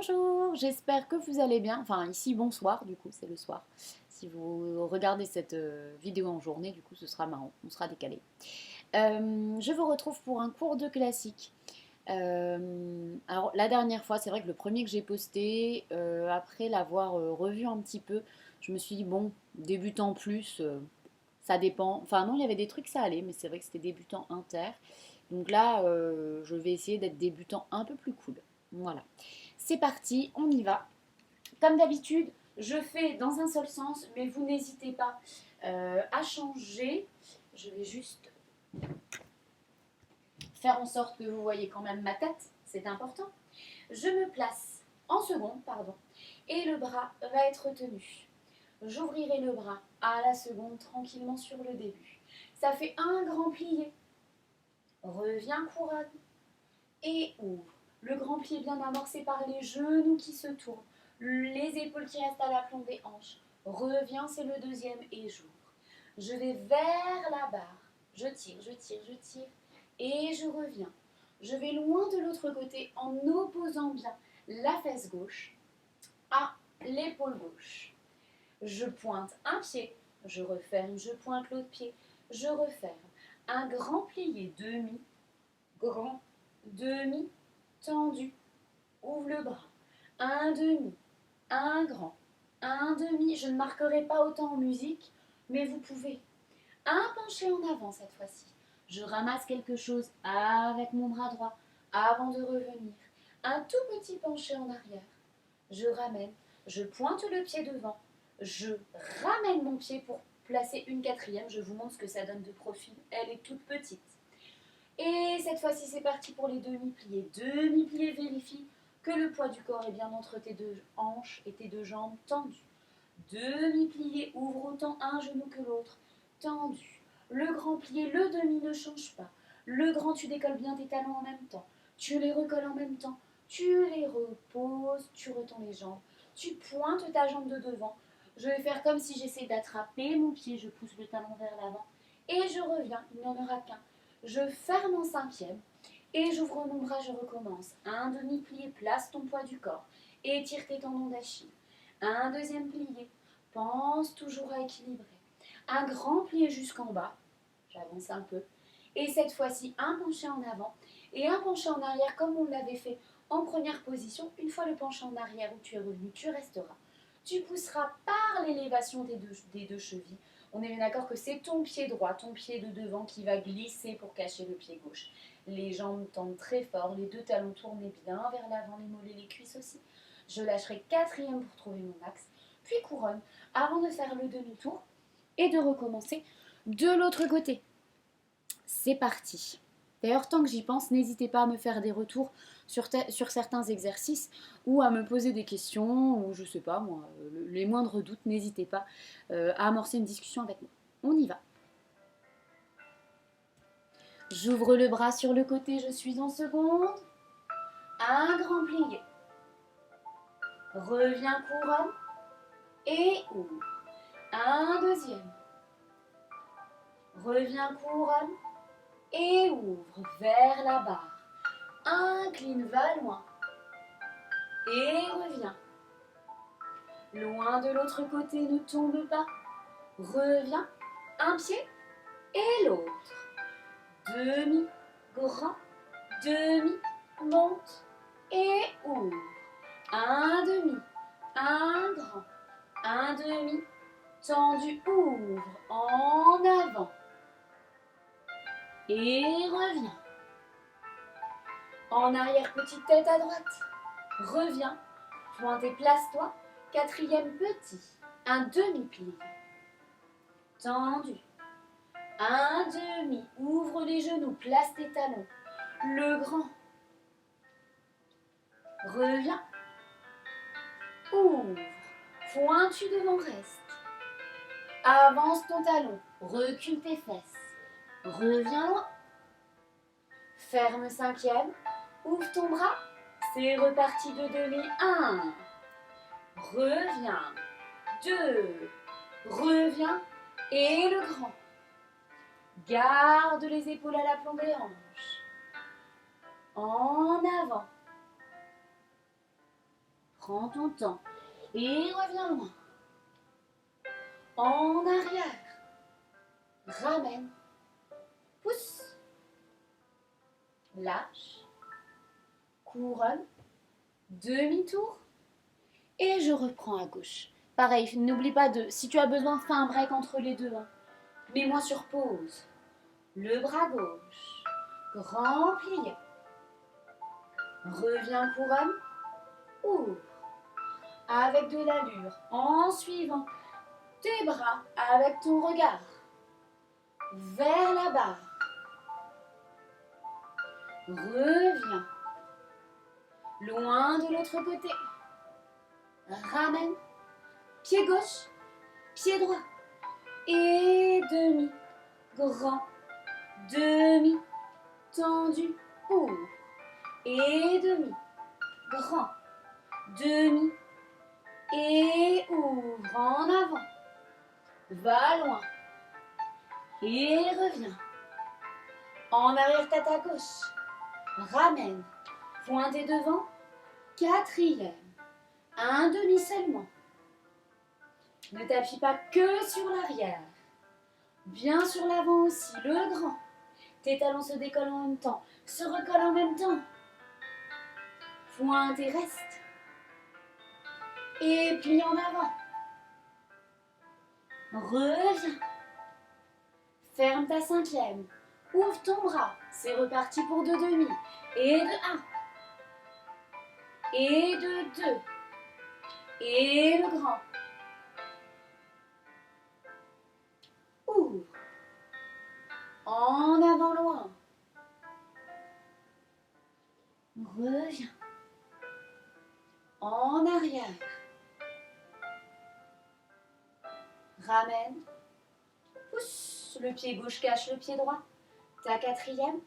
Bonjour, j'espère que vous allez bien. Enfin, ici, bonsoir, du coup, c'est le soir. Si vous regardez cette vidéo en journée, du coup, ce sera marrant, on sera décalé. Je vous retrouve pour un cours de classique. Alors, la dernière fois, c'est vrai que le premier que j'ai posté, après l'avoir revu un petit peu, je me suis dit, bon, débutant plus, ça dépend. Enfin, non, il y avait des trucs, ça allait, mais c'est vrai que c'était débutant inter. Donc là, je vais essayer d'être débutant un peu plus cool. Voilà. C'est parti, on y va. Comme d'habitude, je fais dans un seul sens, mais vous n'hésitez pas à changer. Je vais juste faire en sorte que vous voyez quand même ma tête, c'est important. Je me place en seconde, pardon, et le bras va être tenu. J'ouvrirai le bras à la seconde tranquillement sur le début. Ça fait un grand plié. Reviens couronne et ouvre. Le grand pli est bien amorcé par les genoux qui se tournent, les épaules qui restent à l'aplomb des hanches. Reviens, c'est le deuxième et j'ouvre. Je vais vers la barre. Je tire, je tire, je tire et je reviens. Je vais loin de l'autre côté en opposant bien la fesse gauche à l'épaule gauche. Je pointe un pied, je referme, je pointe l'autre pied, je referme. Un grand plié demi, grand, demi, tendu, ouvre le bras, un demi, un grand, un demi, je ne marquerai pas autant en musique, mais vous pouvez. Un penché en avant cette fois-ci. Je ramasse quelque chose avec mon bras droit avant de revenir. Un tout petit penché en arrière. Je ramène, je pointe le pied devant, je ramène mon pied pour placer une quatrième. Je vous montre ce que ça donne de profil. Elle est toute petite. Et cette fois-ci, c'est parti pour les demi-pliés. Demi-pliés, vérifie que le poids du corps est bien entre tes deux hanches et tes deux jambes tendues. Demi-plié, ouvre autant un genou que l'autre, tendu. Le grand plié, le demi ne change pas. Le grand, tu décolles bien tes talons en même temps. Tu les recolles en même temps. Tu les reposes, tu retends les jambes. Tu pointes ta jambe de devant. Je vais faire comme si j'essaie d'attraper mon pied. Je pousse le talon vers l'avant. Et je reviens, il n'y en aura qu'un. Je ferme en cinquième. Et j'ouvre mon bras, je recommence. Un demi-plié, place ton poids du corps. Étire tes tendons d'Achille. Un deuxième plié. Pense toujours à équilibrer. Un grand plié jusqu'en bas. J'avance un peu. Et cette fois-ci, un penché en avant et un penché en arrière comme on l'avait fait en première position. Une fois le penché en arrière où tu es revenu, tu resteras. Tu pousseras par l'élévation des deux chevilles. On est bien d'accord que c'est ton pied droit, ton pied de devant qui va glisser pour cacher le pied gauche. Les jambes tendent très fort, les deux talons tournés bien vers l'avant, les mollets, les cuisses aussi. Je lâcherai quatrième pour trouver mon axe, puis couronne avant de faire le demi-tour et de recommencer de l'autre côté. C'est parti. D'ailleurs, tant que j'y pense, n'hésitez pas à me faire des retours sur certains exercices ou à me poser des questions ou je sais pas moi, les moindres doutes, n'hésitez pas à amorcer une discussion avec moi. On y va. J'ouvre le bras sur le côté, je suis en seconde. Un grand plié. Reviens couronne et ouvre. Un deuxième. Reviens couronne et ouvre vers la barre. Incline, va loin et reviens. Loin de l'autre côté, ne tombe pas. Reviens, un pied et l'autre. Demi, grand, demi, monte et ouvre. Un demi, un grand, un demi, tendu, ouvre en avant. Et reviens. En arrière, petite tête à droite. Reviens. Pointe et place-toi. Quatrième petit. Un demi-plié. Tendu. Un demi. Ouvre les genoux. Place tes talons. Le grand. Reviens. Ouvre. Pointu devant reste. Avance ton talon. Recule tes fesses. Reviens loin. Ferme cinquième. Ouvre ton bras. C'est reparti de demi. 1. Reviens. 2. Reviens. Et le grand. Garde les épaules à l'aplomb des hanches. En avant. Prends ton temps et reviens loin. En arrière. Ramène. Pousse. Lâche. Couronne. Demi-tour. Et je reprends à gauche. Pareil, n'oublie pas de, si tu as besoin, fais un break entre les deux. Hein. Mets-moi sur pause. Le bras gauche. Grand plié. Reviens couronne. Ouvre. Avec de l'allure. En suivant tes bras avec ton regard. Vers la barre. Reviens. Loin de l'autre côté. Ramène. Pied gauche. Pied droit. Et demi. Grand. Demi. Tendu. Ouvre. Et demi. Grand. Demi. Et ouvre en avant. Va loin. Et reviens. En arrière tête à gauche. Ramène. Pointez devant. Quatrième. Un demi seulement. Ne t'appuie pas que sur l'arrière. Bien sur l'avant aussi, le grand. Tes talons se décollent en même temps, se recollent en même temps. Pointe et reste. Et plie en avant. Reviens. Ferme ta cinquième. Ouvre ton bras. C'est reparti pour deux demi. Et de 1. Et de 2. Et le grand. Ouvre. En avant loin. Reviens. En arrière. Ramène. Pousse. Le pied gauche cache le pied droit. Ta quatrième.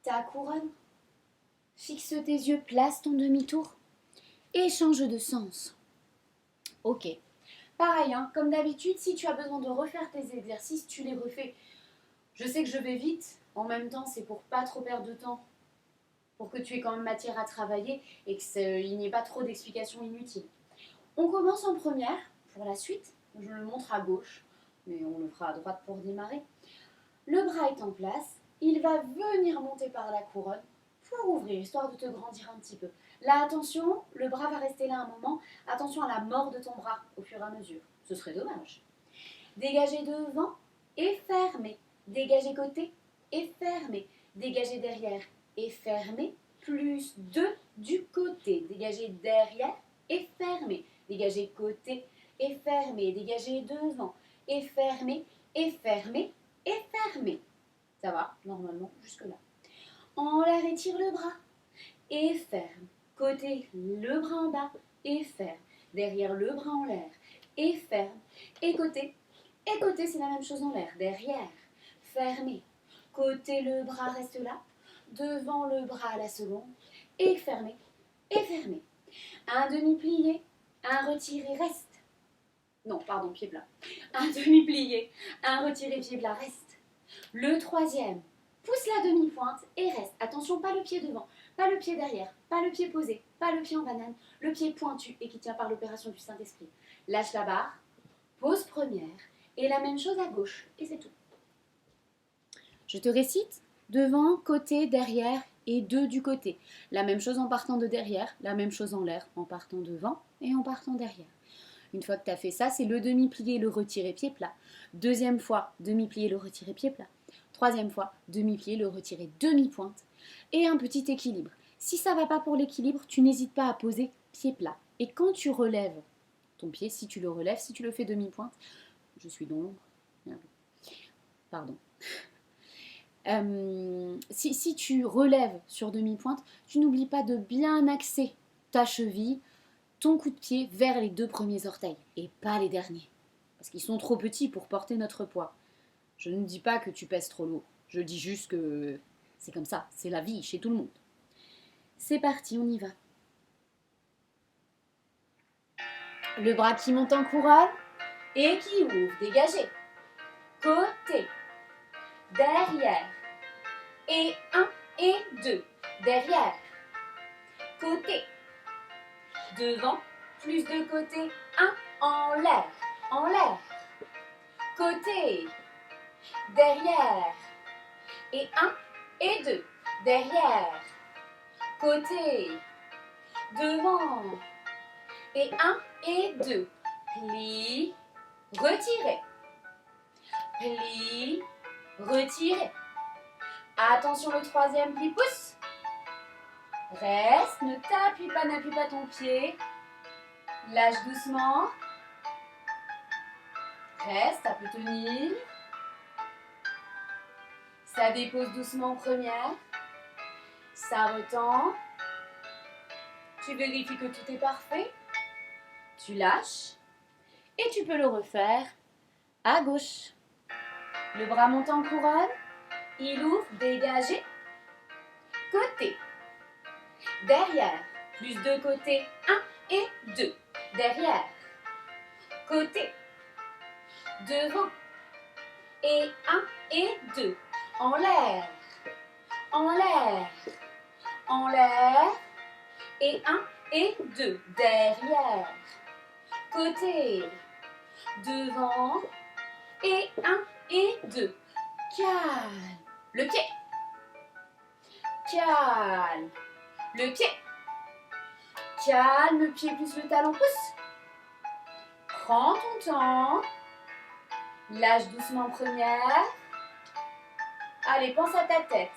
Ta couronne. Fixe tes yeux, place ton demi-tour. Et change de sens. Ok. Pareil, hein, comme d'habitude, si tu as besoin de refaire tes exercices, tu les refais. Je sais que je vais vite. En même temps, c'est pour pas trop perdre de temps. Pour que tu aies quand même matière à travailler et qu'il n'y ait pas trop d'explications inutiles. On commence en première. Pour la suite, je le montre à gauche, mais on le fera à droite pour démarrer. Le bras est en place. Il va venir monter par la couronne pour ouvrir, histoire de te grandir un petit peu. Là, attention, le bras va rester là un moment. Attention à la mort de ton bras au fur et à mesure. Ce serait dommage. Dégagez devant et fermez. Dégagez côté et fermez. Dégagez derrière et fermez. Plus 2 du côté. Dégagez derrière et fermez. Dégagez côté et fermez. Dégagez devant et fermez et fermez et fermez. Ça va, normalement, jusque-là. En l'air, étire le bras et ferme. Côté, le bras en bas et ferme. Derrière, le bras en l'air et ferme. Et côté, c'est la même chose en l'air. Derrière, fermé. Côté, le bras reste là. Devant le bras à la seconde. Et fermé. Et fermé. Un demi-plié. Un retiré reste. Non, pardon, pied plat. Un demi-plié. Un retiré pied plat reste. Le troisième. Pousse la demi-pointe et reste. Attention, pas le pied devant, pas le pied derrière, pas le pied posé, pas le pied en banane, le pied pointu et qui tient par l'opération du Saint-Esprit. Lâche la barre, pose première et la même chose à gauche et c'est tout. Je te récite devant, côté, derrière et 2 du côté. La même chose en partant de derrière, la même chose en l'air en partant devant et en partant derrière. Une fois que tu as fait ça, c'est le demi-plié, le retiré pied plat. Deuxième fois, demi-plié, le retiré pied plat. Troisième fois, demi-plié, le retirer demi-pointe et un petit équilibre. Si ça ne va pas pour l'équilibre, tu n'hésites pas à poser pied plat. Et quand tu relèves ton pied, si tu le relèves, si tu le fais demi-pointe, je suis dans l'ombre. Pardon. Si tu relèves sur demi-pointe, tu n'oublies pas de bien axer ta cheville, ton coup de pied vers les 2 premiers orteils et pas les derniers. Parce qu'ils sont trop petits pour porter notre poids. Je ne dis pas que tu pèses trop lourd. Je dis juste que c'est comme ça. C'est la vie chez tout le monde. C'est parti, on y va. Le bras qui monte en couronne et qui ouvre. Dégagez. Côté. Derrière. Et 1 et 2. Derrière. Côté. devant, plus de côté, 1, en l'air, côté, derrière, et 1 et 2, derrière, côté, devant, et 1 et 2, pli, retirez, pli, retirez. Attention, le troisième pli, pousse. Reste, ne t'appuie pas, n'appuie pas ton pied. Lâche doucement. Reste, ça peut tenir. Ça dépose doucement en première. Ça retend. Tu vérifies que tout est parfait. Tu lâches. Et tu peux le refaire à gauche. Le bras monte en couronne. Il ouvre, dégagé. Côté. Derrière. Plus de côté. 1 et 2. Derrière. Côté. Devant. Et 1 et 2. En l'air. En l'air. En l'air. Et 1 et 2. Derrière. Côté. Devant. Et 1 et 2. Calme. Le pied. Calme. Le pied. Calme le pied plus le talon pousse. Prends ton temps. Lâche doucement en première. Allez, pense à ta tête.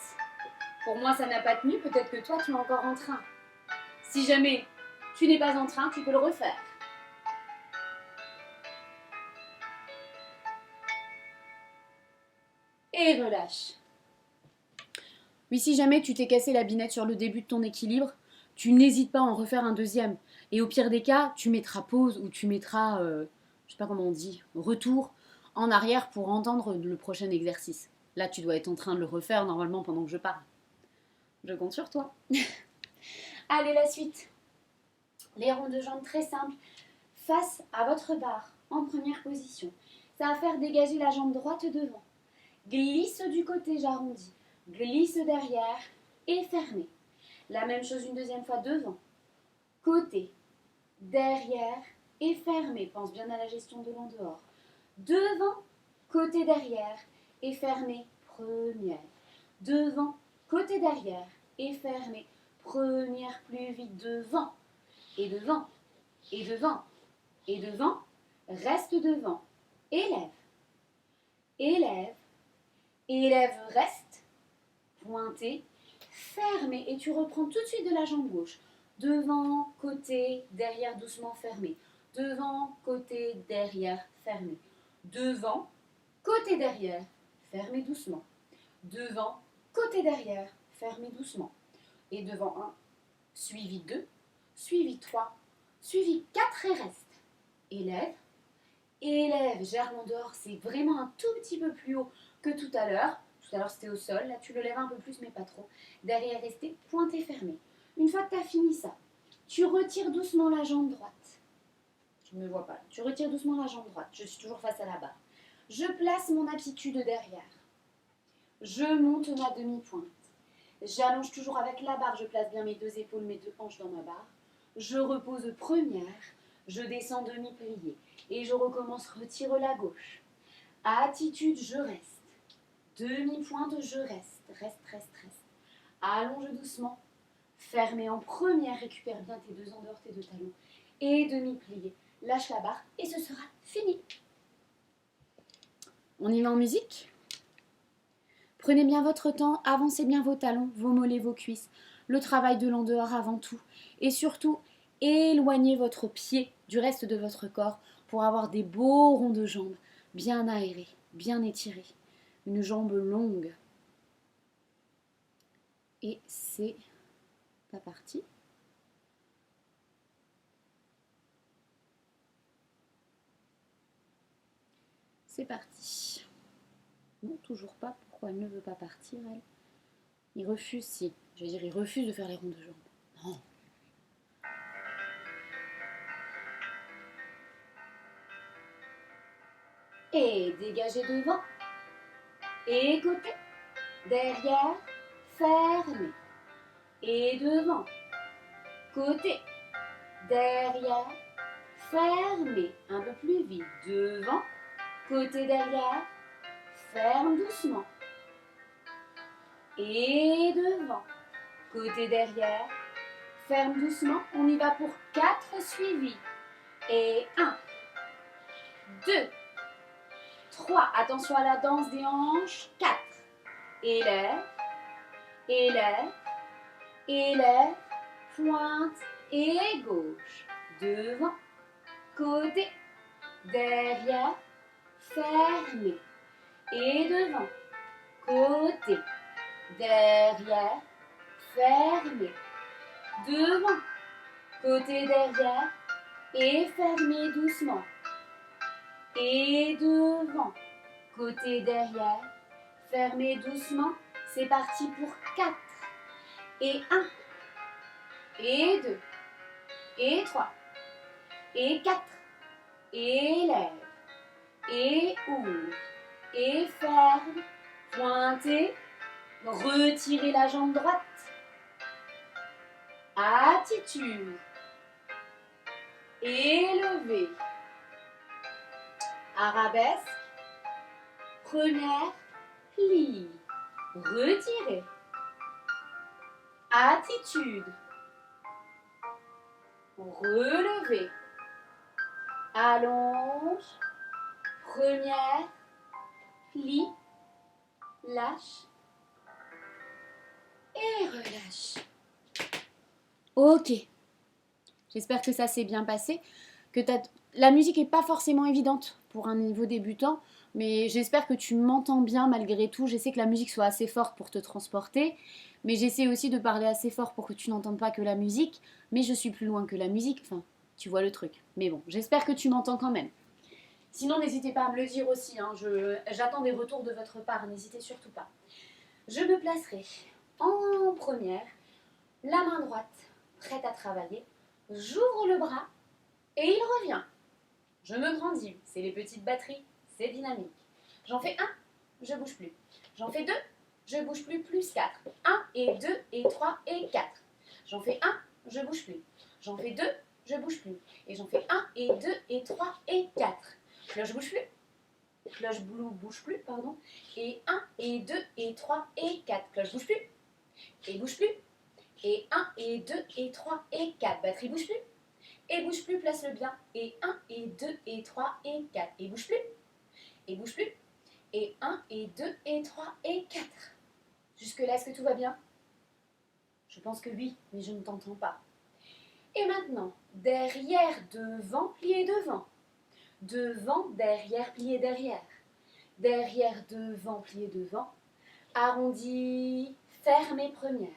Pour moi, ça n'a pas tenu. Peut-être que toi, tu es encore en train. Si jamais tu n'es pas en train, tu peux le refaire. Et relâche. Oui, si jamais tu t'es cassé la binette sur le début de ton équilibre, tu n'hésites pas à en refaire un deuxième. Et au pire des cas, tu mettras pause ou tu mettras, je sais pas comment on dit, retour en arrière pour entendre le prochain exercice. Là, tu dois être en train de le refaire normalement pendant que je parle. Je compte sur toi. Allez, la suite. Les ronds de jambes très simples face à votre barre en première position. Ça va faire dégager la jambe droite devant. Glisse du côté, j'arrondis. Glisse derrière et fermez. La même chose une deuxième fois devant. Côté, derrière et fermez. Pense bien à la gestion de l'en dehors. Devant, côté, derrière et fermez. Première. Devant, côté, derrière et fermez. Première, plus vite. Devant et devant et devant et devant. Reste devant. Élève. Élève. Élève, reste. Pointé. Fermé. Et tu reprends tout de suite de la jambe gauche. Devant, côté, derrière, doucement fermé. Devant, côté, derrière, fermé. Devant, côté, derrière, fermé doucement. Devant, côté, derrière, fermé doucement. Et devant 1, suivi 2, suivi 3, suivi 4 et reste. Élève, élève, germe en dehors, c'est vraiment un tout petit peu plus haut que tout à l'heure. Tout à l'heure c'était au sol, là tu le lèves un peu plus mais pas trop. Derrière resté, pointé fermé. Une fois que tu as fini ça, tu retires doucement la jambe droite. Tu ne me vois pas. Tu retires doucement la jambe droite. Je suis toujours face à la barre. Je place mon aptitude derrière. Je monte ma demi-pointe. J'allonge toujours avec la barre. Je place bien mes deux épaules, mes deux hanches dans ma barre. Je repose première. Je descends demi-plié. Et je recommence. Retire la gauche. Attitude, je reste. Demi-pointe, je reste. Reste, reste, reste. Allonge doucement. Fermez en première. Récupère bien tes deux en dehors, tes deux talons. Et demi-plié. Lâche la barre et ce sera fini. On y va en musique ? Prenez bien votre temps, avancez bien vos talons, vos mollets, vos cuisses. Le travail de l'en dehors avant tout. Et surtout, éloignez votre pied du reste de votre corps pour avoir des beaux ronds de jambes, bien aérés, bien étirés. Une jambe longue. Et c'est pas parti. C'est parti. Non, toujours pas. Pourquoi elle ne veut pas partir, elle ? Il refuse, si. Je veux dire, il refuse de faire les ronds de jambes. Non. Et dégagez devant. Et côté. Derrière. Fermez. Et devant. Côté. derrière, fermez, un peu plus vite, devant, côté derrière, ferme doucement, et devant, côté derrière, ferme doucement, on y va pour 4 suivis, et 1, 2, 3, attention à la danse des hanches, 4, élève, élève, élève, pointe et gauche, devant, côté, derrière, fermé, et devant, côté, derrière, fermé, devant, côté, derrière, et fermé doucement, et devant, côté, derrière, fermé doucement, c'est parti pour 4, et 1, et 2, et 3, et 4, et lève, et ouvre, et ferme, pointez, retirez la jambe droite, attitude, élevez, arabesque, première, plie, retirez, attitude, relevez, allonge, première, plie, lâche et relâche. Ok, j'espère que ça s'est bien passé, que la musique n'est pas forcément évidente pour un niveau débutant, mais j'espère que tu m'entends bien malgré tout. J'essaie que la musique soit assez forte pour te transporter, mais j'essaie aussi de parler assez fort pour que tu n'entendes pas que la musique, mais je suis plus loin que la musique, enfin, tu vois le truc. Mais bon, j'espère que tu m'entends quand même. Sinon, n'hésitez pas à me le dire aussi, hein. J'attends des retours de votre part, n'hésitez surtout pas. Je me placerai en première, la main droite prête à travailler, j'ouvre le bras et il revient. Je me grandis, c'est les petites batteries, c'est dynamique. J'en fais 1, je bouge plus. J'en fais 2, je bouge plus, plus 4. 1 et 2 et 3 et 4. J'en fais 1, je bouge plus. J'en fais 2, je bouge plus. Et j'en fais 1 et 2 et 3 et 4. Cloche bouge plus. Cloche bouge plus, pardon. Et 1 et 2 et 3 et 4. Cloche bouge plus. Et bouge plus. Et 1 et 2 et 3 et 4. Batterie bouge plus. Et bouge plus, place-le bien. Et 1 et 2 et 3 et 4. Et bouge plus. Et bouge plus. Et 1 et 2 et 3 et 4. Jusque-là, est-ce que tout va bien? Je pense que oui, mais je ne t'entends pas. Et maintenant, derrière, devant, plié devant. Devant, derrière, plié derrière. Derrière, devant, plié devant. Arrondi, fermé première.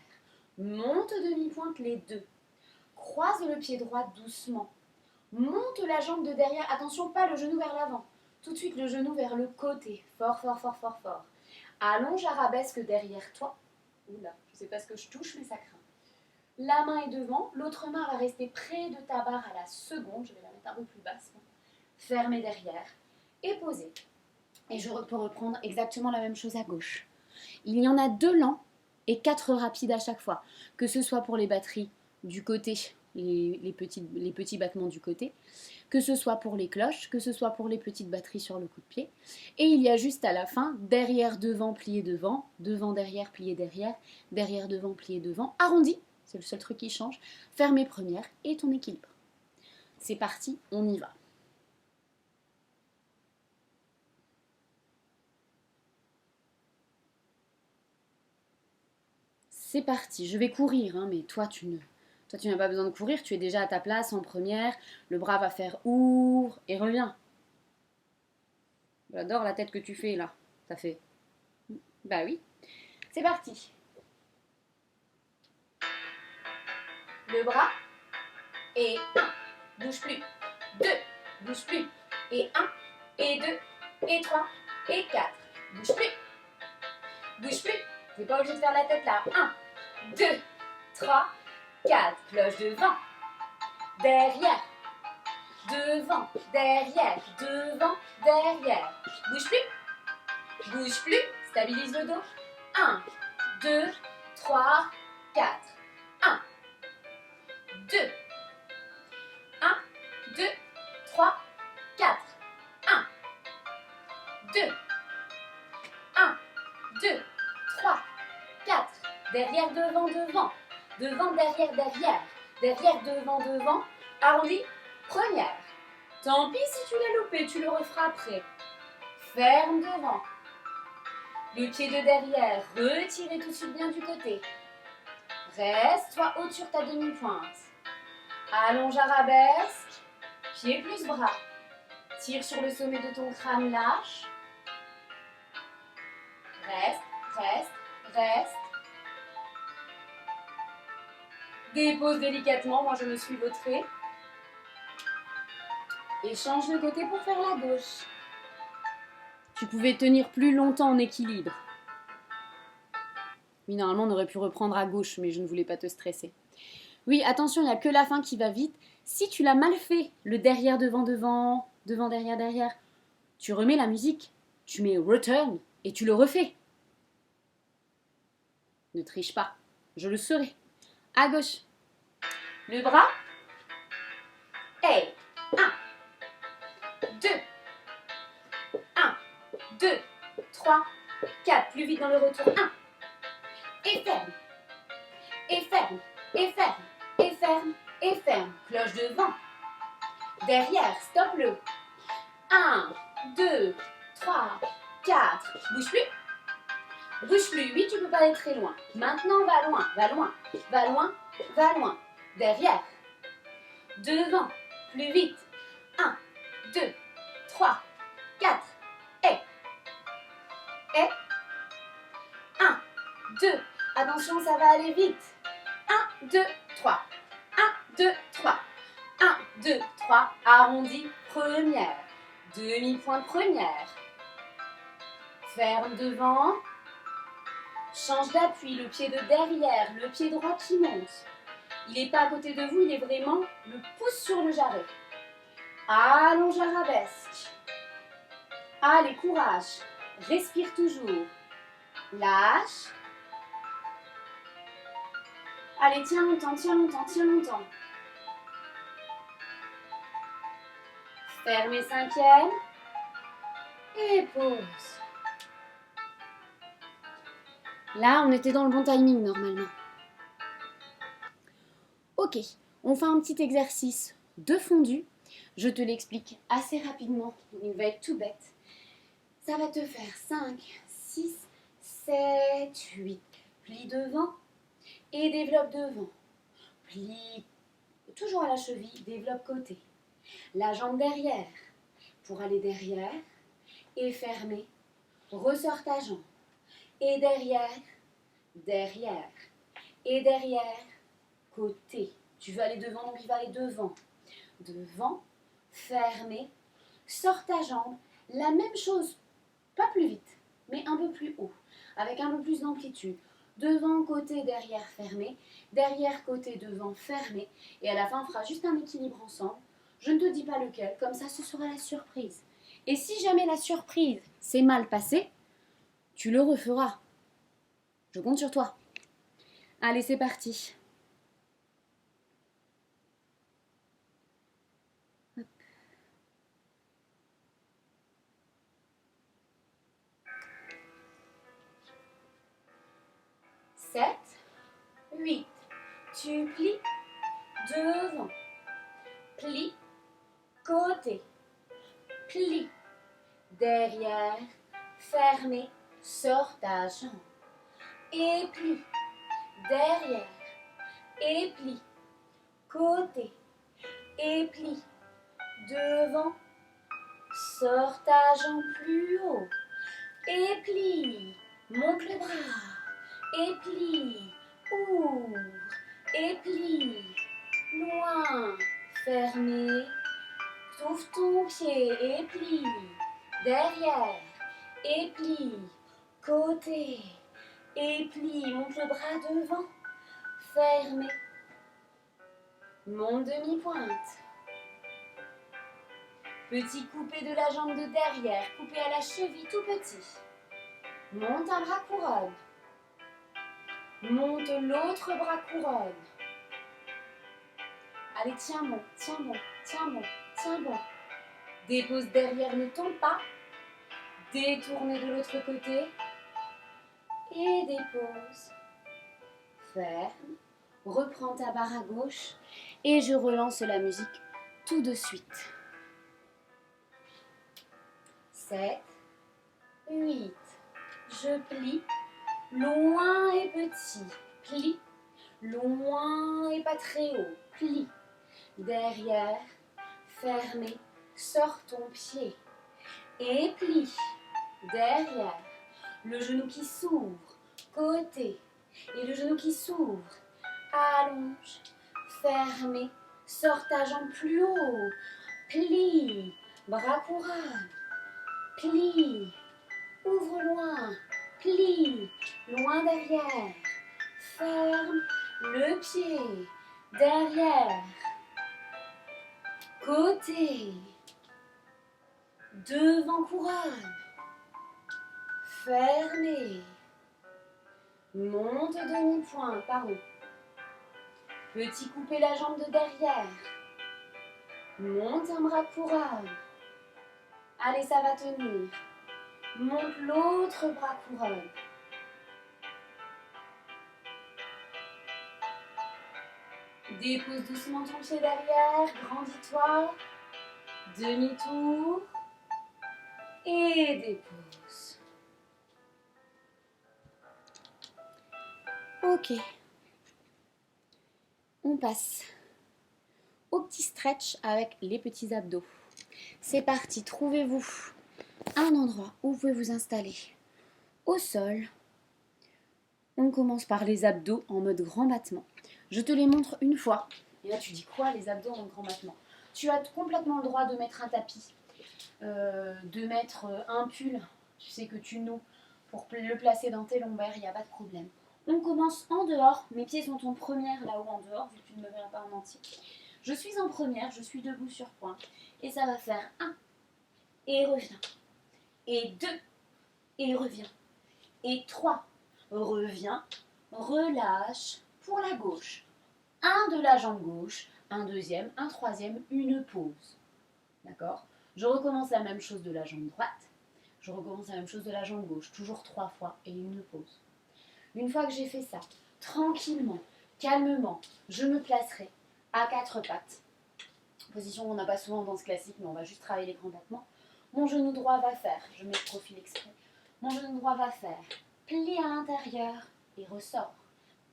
Monte demi-pointe les deux. Croise le pied droit doucement. Monte la jambe de derrière. Attention, pas le genou vers l'avant. Tout de suite le genou vers le côté. Fort, fort, fort, fort, fort. Allonge, arabesque derrière toi. Oula, je ne sais pas ce que je touche, mais ça craint. La main est devant. L'autre main va rester près de ta barre à la seconde. Je vais la mettre un peu plus basse. Fermée derrière. Et posée. Et je peux reprendre exactement la même chose à gauche. Il y en a 2 lents et 4 rapides à chaque fois. Que ce soit pour les batteries du côté, les petits battements du côté, que ce soit pour les cloches, que ce soit pour les petites batteries sur le coup de pied. Et il y a juste à la fin, derrière, devant, plié devant, devant, derrière, plié derrière, derrière, devant, plié devant, arrondi, c'est le seul truc qui change, fermé première et ton équilibre. C'est parti, on y va. C'est parti, je vais courir, hein, mais toi tu n'as pas besoin de courir, tu es déjà à ta place en première, le bras va faire ouvre et reviens. J'adore la tête que tu fais là, ça fait... Bah oui, c'est parti. Le bras, et 1, bouge plus, 2, bouge plus, et 1, et 2, et 3, et 4, bouge plus, t'es pas obligé de faire la tête là, 1, 2, 3, 4, cloche devant, derrière, devant, derrière, devant, derrière, bouge plus, stabilise le dos, 1, 2, 3, 4, 1, 2, 2, 3, 4. 1, 2, 1, 2, 3, 4. Derrière, devant, devant. Devant, derrière, derrière. Derrière, devant, devant. Arrondi, première. Tant pis si tu l'as loupé, tu le referas après. Ferme devant. Le pied de derrière, retirez tout de suite bien du côté. Reste, toi haute sur ta demi-pointe. Allonge, arabesque. Pied plus bras. Tire sur le sommet de ton crâne, lâche. Reste, reste, reste. Dépose délicatement, moi je me suis vautrée. Et change de côté pour faire la gauche. Tu pouvais tenir plus longtemps en équilibre. Oui, normalement on aurait pu reprendre à gauche, mais je ne voulais pas te stresser. Oui, attention, il n'y a que la fin qui va vite. Si tu l'as mal fait, le derrière, devant, devant, devant, derrière, derrière, tu remets la musique, tu mets return et tu le refais. Ne triche pas, je le saurai. À gauche. Le bras. Et 1, 2, 1, 2, 3, 4. Plus vite dans le retour. 1. Et ferme. Et ferme. Et ferme. Et ferme. Et ferme. Cloche devant. Derrière, stop-le. 1, 2, 3, 4. Bouge plus. Bouge plus. Oui, tu peux pas aller très loin. Maintenant, va loin. Va loin. Va loin. Va loin. Derrière. Devant. Plus vite. 1, 2, 3, 4. Et. 1, 2. Attention, ça va aller vite. 1, 2, 3. 1, 2, 3. 1, 2, 3. Arrondi. Première. Demi-pointe première. Ferme devant. Change d'appui. Le pied de derrière. Le pied droit qui monte. Il n'est pas à côté de vous, il est vraiment le pouce sur le jarret. Allonge, arabesque. Allez, courage. Respire toujours. Lâche. Allez, tiens longtemps, tiens longtemps, tiens longtemps. Fermez cinquième. Et pause. Là, on était dans le bon timing normalement. Ok, on fait un petit exercice de fondu. Je te l'explique assez rapidement. Il va être tout bête. Ça va te faire 5, 6, 7, 8. Plie devant et développe devant. Plie toujours à la cheville, développe côté. La jambe derrière pour aller derrière et fermer. Ressors ta jambe. Et derrière, derrière. Et derrière, côté. Tu veux aller devant, donc il va aller devant. Devant, fermé. Sors ta jambe. La même chose, pas plus vite, mais un peu plus haut, avec un peu plus d'amplitude. Devant, côté, derrière, fermé. Derrière, côté, devant, fermé. Et à la fin, on fera juste un équilibre ensemble. Je ne te dis pas lequel, comme ça, ce sera la surprise. Et si jamais la surprise s'est mal passée, tu le referas. Je compte sur toi. Allez, c'est parti. 7, 8. Tu plies devant. Plie, côté. Plie, derrière, fermé, sors ta jambe. Et plie, derrière, et plie, côté, et plie, devant, sors ta jambe plus haut, et plie, monte le bras, et plie, ouvre, et plie, loin, fermé, ouvre ton pied, et plie, derrière, et plie, côté, et plie, monte le bras devant, fermé, monte demi-pointe. Petit coupé de la jambe de derrière, coupé à la cheville tout petit. Monte un bras couronne. Monte l'autre bras couronne. Allez, tiens bon, tiens bon, tiens bon, tiens bon. Dépose derrière, ne tombe pas. Détournez de l'autre côté. Et dépose. Ferme. Reprends ta barre à gauche. Et je relance la musique tout de suite. 7, 8. Je plie. Loin et petit. Plie. Loin et pas très haut. Plie. Derrière. Fermé. Sors ton pied. Et plie. Derrière. Le genou qui s'ouvre. Côté. Et le genou qui s'ouvre. Allonge. Fermé. Sors ta jambe plus haut. Plie. Bras couronne. Plie. Ouvre loin. Plie. Loin derrière. Ferme le pied. Derrière. Côté. Devant couronne. Fermé. Monte demi-point, pardon. Petit couper la jambe de derrière. Monte un bras couronne. Allez, ça va tenir. Monte l'autre bras couronne. Dépose doucement ton pied derrière. Grandis-toi. Demi-tour. Et dépose. Ok. On passe au petit stretch avec les petits abdos. C'est parti, trouvez-vous un endroit où vous pouvez vous installer au sol. On commence par les abdos en mode grand battement. Je te les montre une fois. Et là, tu dis quoi, les abdos en grand battement? Tu as complètement le droit de mettre un tapis, de mettre un pull, tu sais que tu noues pour le placer dans tes lombaires, il n'y a pas de problème. On commence en dehors. Mes pieds sont en première là-haut en dehors, vu que tu ne me verras pas en entier. Je suis en première, je suis debout sur pointe. Et ça va faire 1. Et reviens. Et 2. Et reviens. Et 3. Reviens. Relâche pour la gauche. Un de la jambe gauche. Un deuxième. Un troisième. Une pause. D'accord? Je recommence la même chose de la jambe droite. Je recommence la même chose de la jambe gauche. Toujours 3 fois et une pause. Une fois que j'ai fait ça, tranquillement, calmement, je me placerai à 4 pattes. Position qu'on n'a pas souvent dans ce classique, mais on va juste travailler les grands battements. Mon genou droit va faire, je mets le profil exprès, mon genou droit va faire pli à l'intérieur et ressort.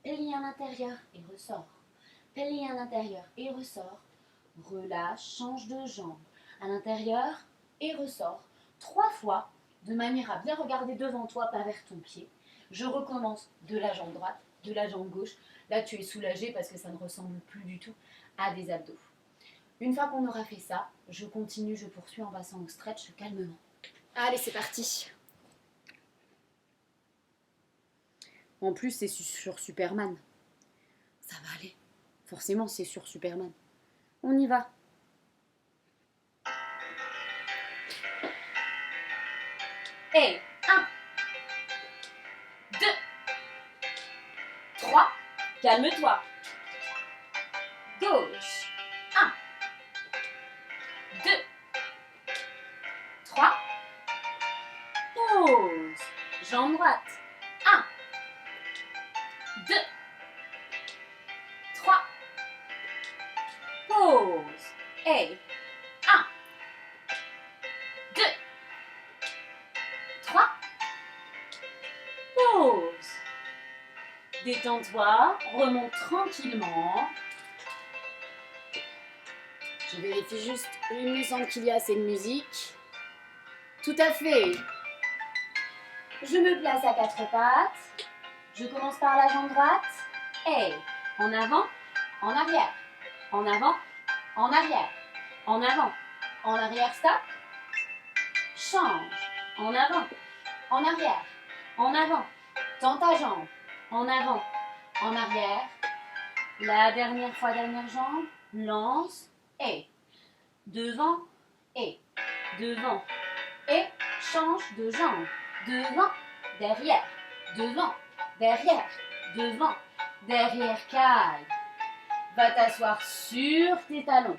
Pli à l'intérieur et ressort. Pli à l'intérieur et ressort. Relâche, change de jambe. À l'intérieur et ressort. 3 fois, de manière à bien regarder devant toi, pas vers ton pied. Je recommence de la jambe droite, de la jambe gauche. Là, tu es soulagé parce que ça ne ressemble plus du tout à des abdos. Une fois qu'on aura fait ça, je continue, je poursuis en passant au stretch calmement. Allez, c'est parti. En plus, c'est sur Superman. Ça va aller. Forcément, c'est sur Superman. On y va. Et 1, 2, 3, calme-toi. Gauche. 1, 2, 3. Pause. Jambe droite. 1, 2, 3. Pause. Et 1, 2, 3. Pause. Détends-toi, remonte tranquillement. Je vérifie juste, il me semble qu'il y a assez de musique. Tout à fait. Je me place à 4 pattes. Je commence par la jambe droite. Et en avant, en arrière. En avant, en arrière. En avant, en arrière, stop. Change. En avant, en arrière. En avant. Tends ta jambe. En avant, en arrière. La dernière fois, dernière jambe. Lance. Et. Devant. Et. Devant. Et. Change de jambe. Devant. Derrière. Devant. Derrière. Devant. Derrière. Calme. Va t'asseoir sur tes talons.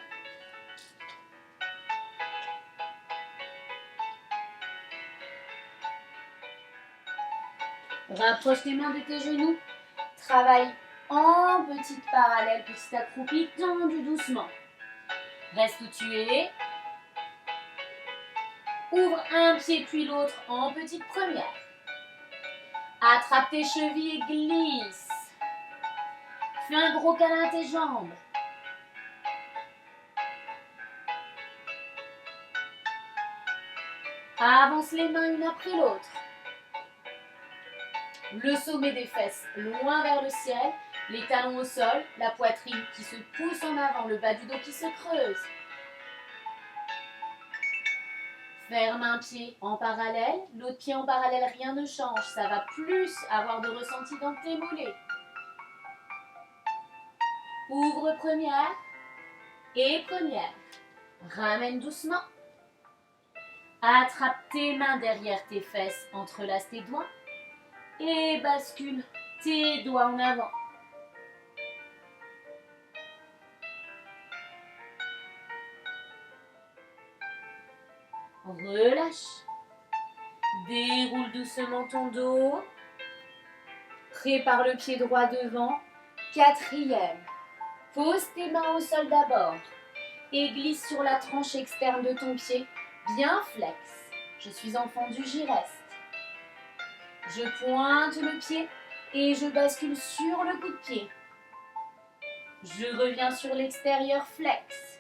Rapproche tes mains de tes genoux. Travaille en petite parallèle, petit accroupi, tendu doucement. Reste où tu es. Ouvre un pied puis l'autre en petite première. Attrape tes chevilles et glisse. Fais un gros câlin à tes jambes. Avance les mains une après l'autre. Le sommet des fesses loin vers le ciel, les talons au sol, la poitrine qui se pousse en avant, le bas du dos qui se creuse. Ferme un pied en parallèle, l'autre pied en parallèle, rien ne change. Ça va plus avoir de ressenti dans tes mollets. Ouvre première et première. Ramène doucement. Attrape tes mains derrière tes fesses, entrelace tes doigts et bascule tes doigts en avant. Relâche. Déroule doucement ton dos. Prépare le pied droit devant. Quatrième. Pose tes mains au sol d'abord et glisse sur la tranche externe de ton pied. Bien flex. Je suis en fendu, j'y reste. Je pointe le pied et je bascule sur le coup de pied. Je reviens sur l'extérieur, flex.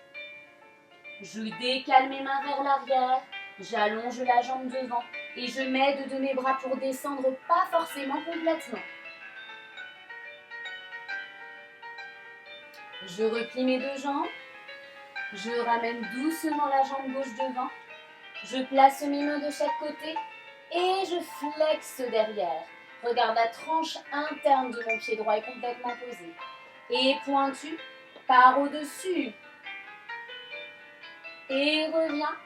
Je décale mes mains vers l'arrière. J'allonge la jambe devant et je m'aide de mes bras pour descendre, pas forcément complètement. Je replie mes deux jambes. Je ramène doucement la jambe gauche devant. Je place mes mains de chaque côté et je flexe derrière. Regarde, la tranche interne de mon pied droit est complètement posée. Et pointu, par au-dessus. Et reviens.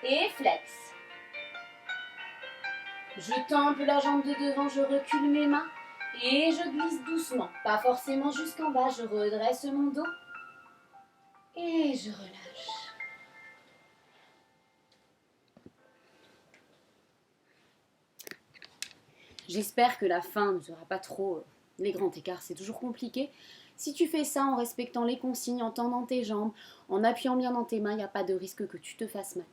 Et flex. Je tempe la jambe de devant, je recule mes mains et je glisse doucement. Pas forcément jusqu'en bas, je redresse mon dos et je relâche. J'espère que la fin ne sera pas trop les grands écarts, c'est toujours compliqué. Si tu fais ça en respectant les consignes, en tendant tes jambes, en appuyant bien dans tes mains, il n'y a pas de risque que tu te fasses mal.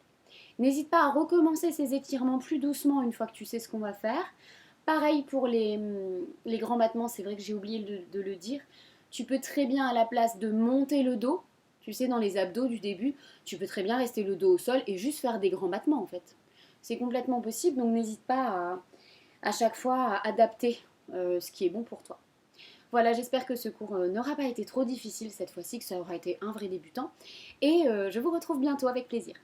N'hésite pas à recommencer ces étirements plus doucement une fois que tu sais ce qu'on va faire. Pareil pour les grands battements, c'est vrai que j'ai oublié de le dire. Tu peux très bien, à la place de monter le dos, tu sais, dans les abdos du début, tu peux très bien rester le dos au sol et juste faire des grands battements en fait. C'est complètement possible, donc n'hésite pas à chaque fois à adapter ce qui est bon pour toi. Voilà, j'espère que ce cours n'aura pas été trop difficile cette fois-ci, que ça aura été un vrai débutant. Et je vous retrouve bientôt avec plaisir.